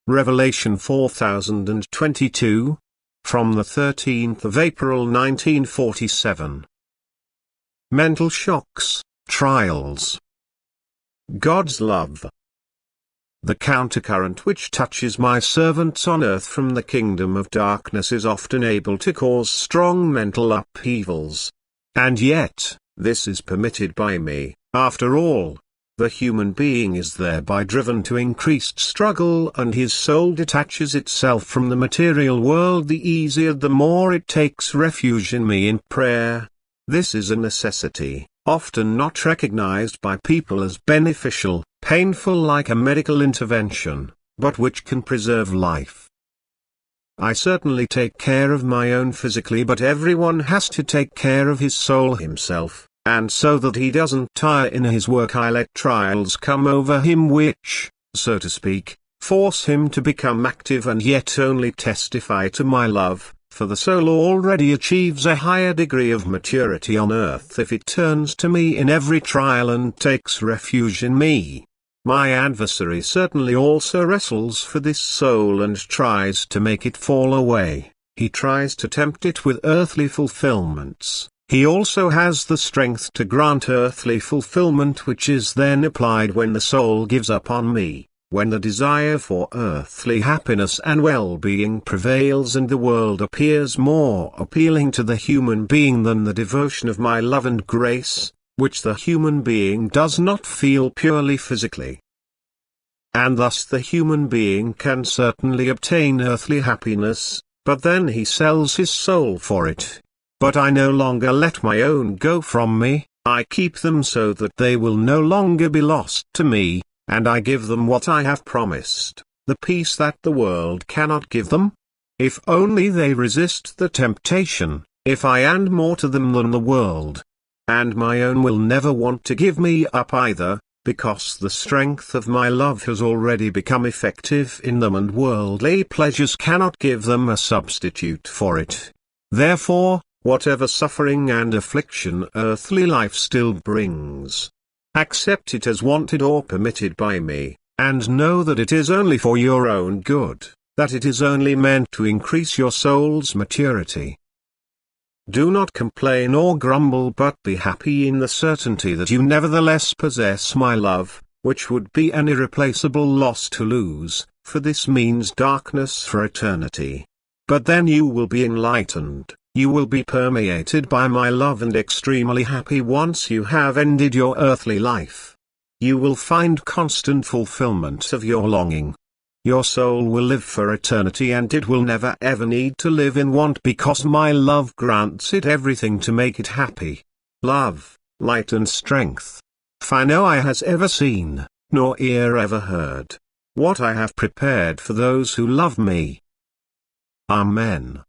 Revelation 4022. From the 13th of April 1947. Mental shocks, trials. God's love. The countercurrent which touches my servants on earth from the kingdom of darkness is often able to cause strong mental upheavals. And yet, this is permitted by me. After all, the human being is thereby driven to increased struggle, and his soul detaches itself from the material world the easier the more it takes refuge in me in prayer. This is a necessity, often not recognized by people as beneficial, painful like a medical intervention, but which can preserve life. I certainly take care of my own physically, but everyone has to take care of his soul himself. And so that he doesn't tire in his work, I let trials come over him which, so to speak, force him to become active and yet only testify to my love, for the soul already achieves a higher degree of maturity on earth if it turns to me in every trial and takes refuge in me. My adversary certainly also wrestles for this soul and tries to make it fall away. He tries to tempt it with earthly fulfillments. He also has the strength to grant earthly fulfillment, which is then applied when the soul gives up on me, when the desire for earthly happiness and well-being prevails and the world appears more appealing to the human being than the devotion of my love and grace, which the human being does not feel purely physically. And thus the human being can certainly obtain earthly happiness, but then he sells his soul for it. But I no longer let my own go from me, I keep them so that they will no longer be lost to me, and I give them what I have promised, the peace that the world cannot give them. If only they resist the temptation, if I am more to them than the world. And my own will never want to give me up either, because the strength of my love has already become effective in them and worldly pleasures cannot give them a substitute for it. Therefore, whatever suffering and affliction earthly life still brings, accept it as wanted or permitted by me, and know that it is only for your own good, that it is only meant to increase your soul's maturity. Do not complain or grumble, but be happy in the certainty that you nevertheless possess my love, which would be an irreplaceable loss to lose, for this means darkness for eternity. But then you will be enlightened. You will be permeated by my love and extremely happy once you have ended your earthly life. You will find constant fulfillment of your longing. Your soul will live for eternity, and it will never ever need to live in want, because my love grants it everything to make it happy. Love, light and strength. For no eye has ever seen, nor ear ever heard, what I have prepared for those who love me. Amen.